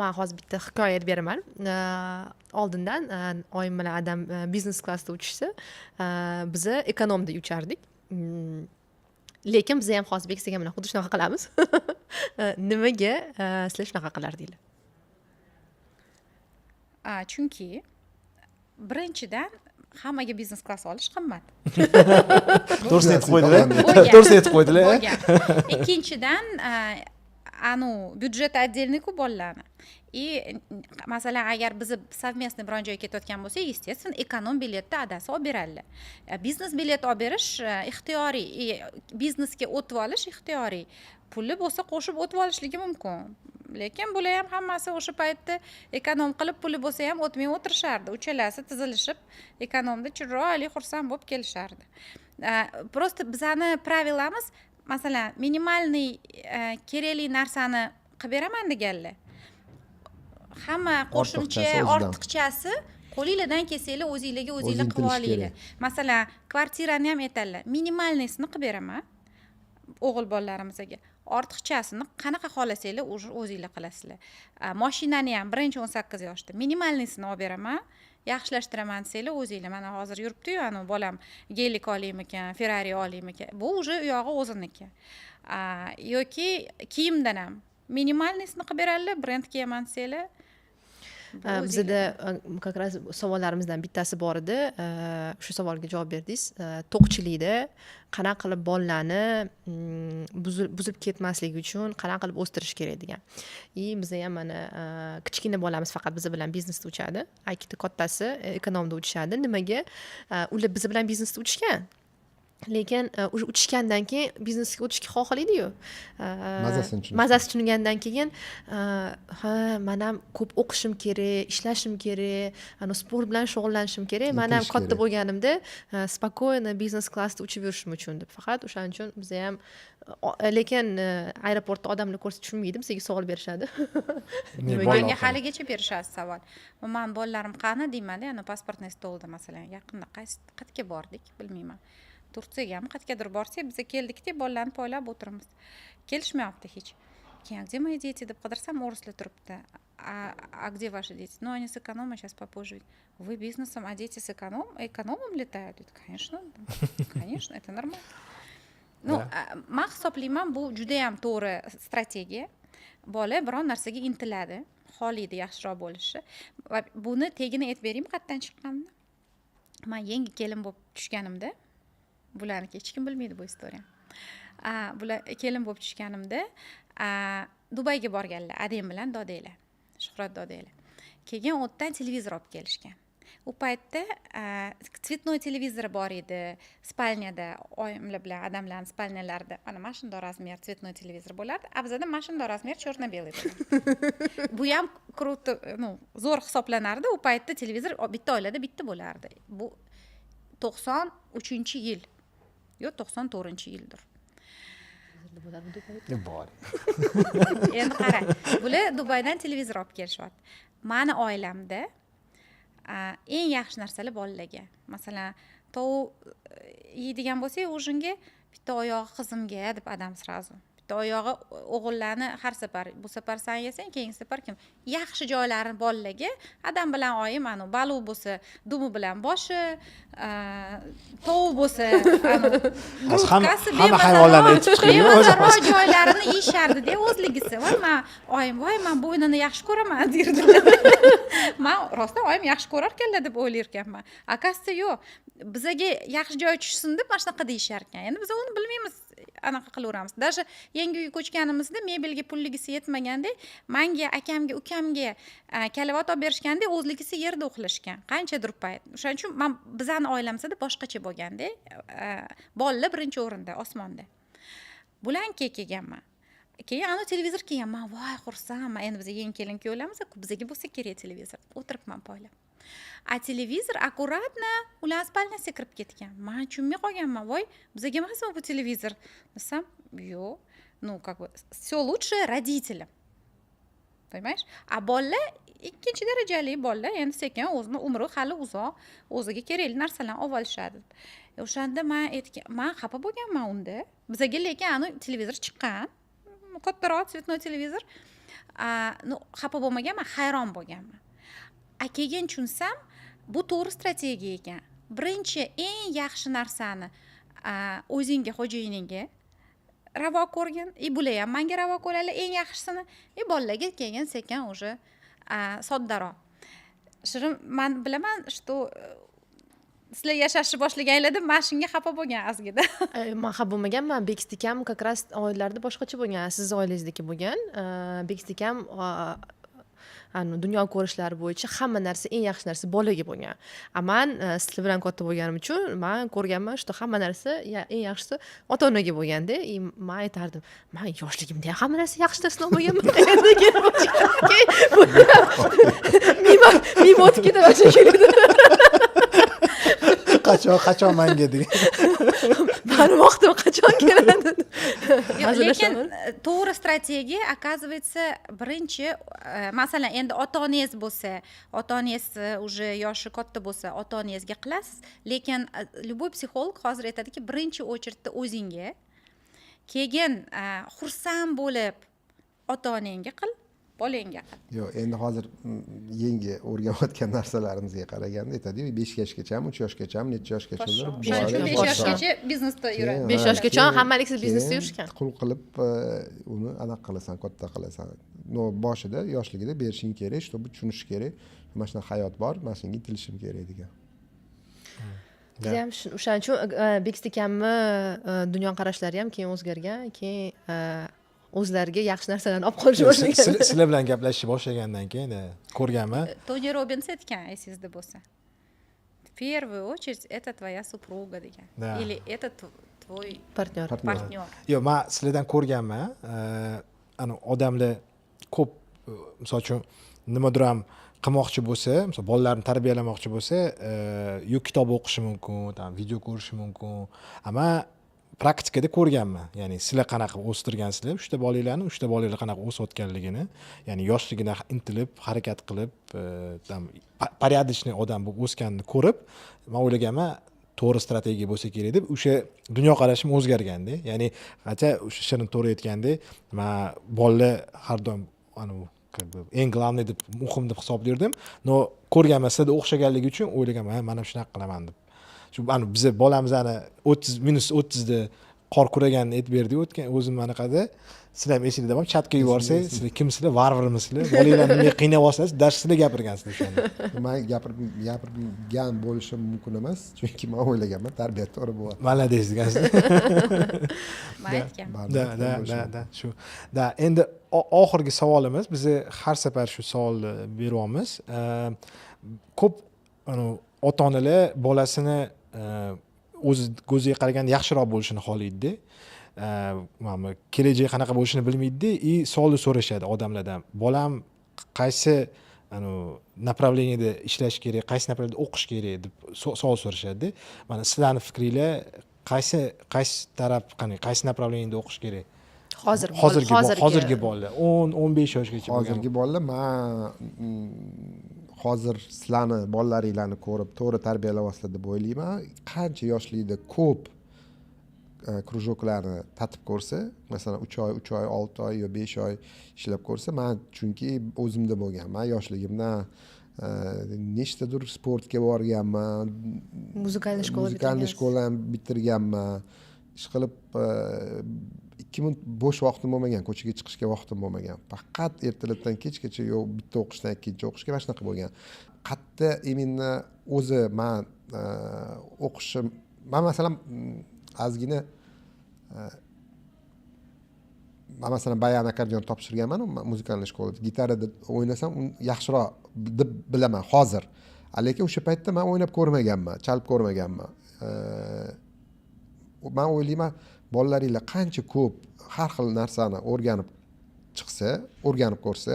men hozir bitta hikoya aytib beraman. Oldindan oyim bilan adam biznes klassda uchishsa, biz ekonomda uchardik. Lekin biz ham hozir Beksaga bilan xuddi shunaqa qilamiz. Nimaga sizlar shunaqa qilardinglar? Chunki birinchidan hammaga biznes klass olish qimmat. To'g'risini aytib qo'ydilar. To'g'risini aytib qo'ydilar. Ikkinchidan, byudjet отдельный-ku bolalarni. Masalan, agar biz совместный biron joyga ketayotgan bo'lsak, естественно, ekonom biletni adasi olib beradilar. Biznes bilet olib berish ixtiyoriy, biznesga o'tib olish ixtiyoriy. Puli bo'lsa qo'shib o'tib olishligi mumkin. Lekin bular ham hammasi o'sha paytda ekonom qilib, puli bo'lsa ham o'tmay o'tirishardi. Uchalasi tizilishib, ekonomda chiroyli xursand bo'lib kelishardi. Просто bizani pravilamiz, masalan, minimalniy kerakli narsani qilib beraman deganlar. Hamma qo'shimcha ortiqchasi qo'lingizdan kelsanglar o'zingizga o'zinglar qilib olinglar. Masalan, kvartirani ham aytadilar, minimalniysini qilib beraman o'g'il bolalarimizga. Ortiqchasini qanaqa xohlasanglar o'zinglar qilasizlar. Mashinani ham birinchi 18 yoshda minimalniysini olib beraman, yaxshilashtiraman desanglar o'zinglar. Mana hozir yuribdi-yu, bolam Gelik olaymikan, Ferrari olaymikan. Bu уже u yog'i o'ziniki. Yoki kiyimdan ham minimalniysini qilib beradilar, brend kiyaman desanglar. Bizda как раз savollarimizdan bittasi bor edi. Shu savolga javob berdingiz. To'qchilikda qanaqa qilib bolalarni buzib ketmasligi uchun qanaqa qilib o'stirish kerak degan. Bizda ham mana kichkina bolamiz faqat biz bilan biznesda uchadi. Ikkita kattasi ekonomda uchishadi. Nimaga? Ular biz bilan biznesda uchishgan. Lekin o'sha uchishgandan keyin biznesga o'tishga xohlaydi-yu. Mazasini tushungandan keyin men ham ko'p o'qishim kerak, ishlashim kerak, sport bilan shug'ullanishim kerak. Men ham katta bo'lganimda spokойно biznes klassda uchib yurishim uchun deb. Faqat o'shaning uchun biz ham lekin aeroportda odamlar ko'rsa tushunmaydi, bizga savol berishadi. Menga haligacha berishadi savol. Men bolalarim qani deyman-da, pasportniy stolda masalan, yaqinda qayerga bordik, bilmayman. Turkiyagami qayergadir borsak, biz keldik-da, bolalarni poylab o'tiramiz. Kelishmayapti hech. Keyin где мои дети deb qidirsam, o'rislar turibdi. А где ваши дети? Ну, они с экономом сейчас попозже. Вы бизнесом, а дети с экономом летают? Конечно, конечно, это нормально. Men hisoblayman, bu juda ham to'g'ri strategiya. Bola biron narsaga intiladi, xohlaydi yaxshiroq bo'lishni. Va buni tegini aytib beraymi, qayerdan chiqqanini. Men yangi kelin bo'lib tushganimda, bularni hech kim bilmaydi bu istoriyani. Bular kelin bo'lib tushganimda Dubayga borganlar, adem bilan dodanglar, Shuhrat dodanglar. Keyin o'tdan televizor olib kelishgan. U paytda цветной televizor bor edi, spalnyada oyimlar bilan adamlarning spalnyalarida mana shunday razmer цветной televizor bo'lardi. Bizda mana shunday razmer черно-белый. Bu ham kruto, zo'r hisoblanardi. U paytda televizor bitta oilada bitta bo'lardi. Bu 93-yil. Yo'q, 94-yildir. Bor. Endi qara, bular Dubaydan televizor olib kelishyapti. Meni oilamda eng yaxshi narsalar bolalarga. Masalan, tovuq yeydigan bo'lsak, ujinga bitta oyog'i qizimga deb adam srazu. Bitta oyog'i o'g'illarni har safar, bu safar sen yesang, keyingi safar kim? Yaxshi joylarini bolalarga adam bilan oyim balu bo'lsa, dumi bilan boshi, tovuq bo'lsa, hamma hayvonlarni aytib chiqing. Bemalol joylarini yeyishardi-da o'zligisi. Men oyim, voy, men bu o'yinni yaxshi ko'raman derdilar. Men rostdan oyim yaxshi ko'rar ekanlar deb o'ylar ekanman. Akasi yo'q. Bizga yaxshi joy tushsin deb mana shunaqa deyishar ekan. Endi biz uni bilmaymiz, anaqa qilaveramiz. Даже yangi uy ko'chganimizda mebelga pulligisi yetmaganda, menga, akamga, ukamga kalavat olib berishganda o'zligisi yerda uxlashgan. Qanchadir payt. O'shaning uchun men bizani oilamizda boshqacha bo'lganda, bolalar birinchi o'rinda, osmonda. Bulan kelganman. Keyin televizor kelganman. Voy, xursandman. Endi biz yangi kelin kuyovlarmiz, bizga bo'lsa kerak televizor. O'tiribman poylab. Televizor akkuratno ular spalnyasiga kirib ketgan. Men tushunmay qolganman. Voy, bizga emasmi bu televizor? Desam, yo'q. Как бы все лучше родителям. Понимаешь? Bolalar ikkinchi darajali bolalar, endi sekin o'zini umri hali uzoq, o'ziga kerakli narsalarni olib olishadi. O'shanda men xafa bo'lganman unda. Bizga lekin televizor chiqqan. Kattaroq цветной televizor. xafa bo'lmaganman, hayron bo'lganman. Keyin tushunsam, bu to'g'ri strategiya ekan. Birinchi eng yaxshi narsani o'zingga, xo'jayiningga ravo ko'rgin, bular ham menga ravo ko'radilar eng yaxshisini, bolalarga keyin sekin уже soddaroq. Shirin, men bilaman, что sizlar yashashni boshlaganlarda men shunga xafa bo'lgan azgida. Men xafa bo'lmaganman. Bekstikam как раз oilalarda boshqacha bo'lgan. Siz oilangizdagi bo'lgan. Bekstikam dunyo ko'rishlari bo'yicha hamma narsa, eng yaxshi narsa bolaga bo'lgan. Men sizlar bilan katta bo'lganim uchun men ko'rganman, что hamma narsa eng yaxshisi ota-onaga bo'lganda, men aytardim, men yoshligimda ham hamma narsa yaxshi narsa bo'lganman. Mim o'tib ketaman shekilli. Qachon menga degan. Mani vaqtim qachon keladi? Lekin to'g'ri strategiya, оказывается, birinchi, masalan, endi ota-onangiz bo'lsa, ota-onangiz уже yoshi katta bo'lsa, ota-onangizga qilasiz, lekin любой psixolog hozir aytadiki, birinchi очередda o'zingga, keyin xursand bo'lib ota-onangga qil, bolangga qil. Yo'q, endi hozir yangi o'rganayotgan narsalarimizga qaraganda aytadi-yu, 5 yoshgacha, 3 yoshgacha, necha yoshgacha O'shaning uchun 5 yoshgacha biznesda yuradi. 5 yoshgacha hammalar siz biznesda yurishgan. Qul qilib uni anaqa qilasan, katta qilasan. No, boshida, yoshligida berishing kerak, чтобы tushunish kerak. Mana shunaqa hayot bor, mana shunga intilishim kerak degan. Biz ham o'shaning uchun Bekstikamni dunyoqarashlari ham keyin o'zgargan, keyin o'zlariga yaxshi narsalarni olib qolish boshlagan. Sizlar bilan gaplashishni boshlagandan keyin ko'rganman. Toni Robbins aytgan, esingizda bo'lsa. В первую очередь это твоя супруга degan. Или это твой partnyor. Yo'q, men sizlardan ko'rganman. Odamlar ko'p, misol uchun nimadir ham qilmoqchi bo'lsa, misol bolalarni tarbiyalamoqchi bo'lsa, yo kitob o'qishi mumkin, video ko'rishi mumkin. Ammo praktikada ko'rganman. Ya'ni sizlar qanaqa o'stirgansizlar, 3 ta bolanglarni, 3 ta bolanglar qanaqa o'sayotganligini, ya'ni yoshligida intilib, harakat qilib, порядочный odam bo'lib o'sganini ko'rib, men o'ylaganman, to'g'ri strategiya bo'lsa kerak deb, o'sha dunyoqarashim o'zgarganda. Ya'ni qancha o'sha Shirin to'g'ri aytgandek, men bolalar har doim eng главный deb, muhim deb hisoblardim. No, ko'rganman, sizda o'xshaganligi uchun o'ylaganman, mana shunaqa qilaman deb. Shu biz bolamiz 30 da qor kuraganini aytib berdi o'tgan o'zim anaqada. Sizlar ham esingizda bor, chatga yuborsangiz, sizlar kimsizlar, varvarmisizlar? Bolalarni nimaga qiynayapsiz? Darsizlar gapirgansizlar o'shanda. Men gapirgan bo'lishim mumkin emas, chunki men o'ylaganman, tarbiya to'g'ri bo'lyapti. Malades degansizlar. Men aytgan. Da, shu. Da, endi oxirgi savolimiz, biz har safar shu savolni beryapmiz. Ko'p ota-onalar bolasini o'zi ko'ziga qaraganda yaxshiroq bo'lishini xohlaydi. Mana kelajagi qanaqa bo'lishini bilmaydi, savol so'rashadi odamlardan. Bolam qaysi направленияda ishlash kerak, qaysi направленияda o'qish kerak deb savol so'rashadi. Mana sizlarning fikringlar qaysi taraf, qaysi направленияда o'qish kerak? Hozirgi bolalar 10-15 yoshgacha bo'lgan. Hozirgi bolalar hozir sizlarni bolalaringlarni ko'rib to'g'ri tarbiyalayapsizlar deb o'ylayman. Qancha yoshlikda ko'p krujoklarni tatib ko'rsa, masalan 3 oy, 6 oy yo 5 oy ishlab ko'rsa, men chunki o'zimda bo'lgan. Men yoshligimdan nechtadir sportga borganman, muzikalniy shkolani bitirganman. Ishqilib 2 minut bo'sh vaqtim bo'lmagan, ko'chaga chiqishga vaqtim bo'lmagan. Faqat ertalabdan kechgacha yo bitta o'qishdan ikkinchi o'qishga mana shunaqa bo'lgan. Qatta именно o'zi men o'qishim, men masalan ozgina men masalan bayan akordeon topshirganman, muzikalniy shkolada gitarada o'ynasam yaxshiroq deb bilaman hozir. Lekin o'sha paytda men o'ynab ko'rmaganman, chalib ko'rmaganman. Men o'ylayman, bolalaringlar qancha ko'p har xil narsani o'rganib chiqsa, o'rganib ko'rsa,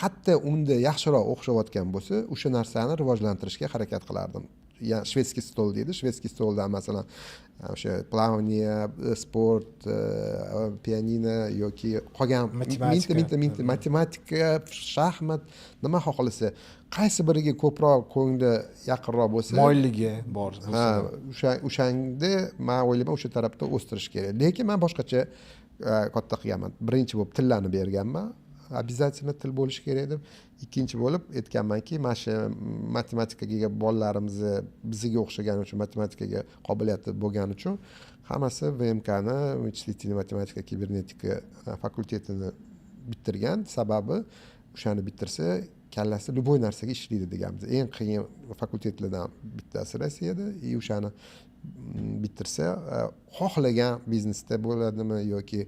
qatta unda yaxshiroq o'xshayotgan bo'lsa, o'sha narsani rivojlantirishga harakat qilardim. Yani shvedskiy stol deydi. Shvedskiy stolda masalan o'sha plavniya, sport, pianino yoki qolgan matematika, shaxmat, nima xohlasa, qaysi biriga ko'proq ko'ngli yaqinroq bo'lsa, moyilligi bor. O'shanda men o'ylayman, o'sha tarafda o'stirish kerak. Lekin men boshqacha katta qilganman. Birinchi bo'lib tillarni berganman. обязательно til bo'lishi kerak deb. Ikkinchi bo'lib aytganmanki, mana shu matematikaga bolalarimizni bizga o'xshagani uchun matematikaga qobiliyati bo'lgani uchun hammasi VMKni вычислительная matematika kibernetika fakultetini bitirgan. Sababi o'shani bitirsa kallasi любой narsaga ishlaydi deganmiz. Eng qiyin fakultetlardan bittasi Rossiyada. O'shani bitirsa xohlagan biznesda bo'ladimi yoki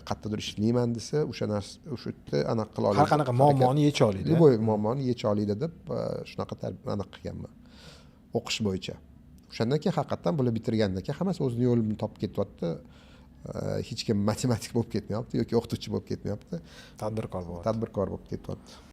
qayerdadir ishlayman desa o'sha narsa o'sha yerda anaqa qila oladi. har qanaqa muammoni yecha oladi. любой muammoni yecha oladi deb shunaqa anaqa qilganman o'qish bo'yicha. O'shandan keyin haqiqatan bular bitirgandan keyin hammasi o'zini yo'lini topib ketyapti. Hech kim matematik bo'lib ketmayapti yoki o'qituvchi bo'lib ketmayapti. Tadbirkor bo'lyapti. Tadbirkor bo'lib ketyapti.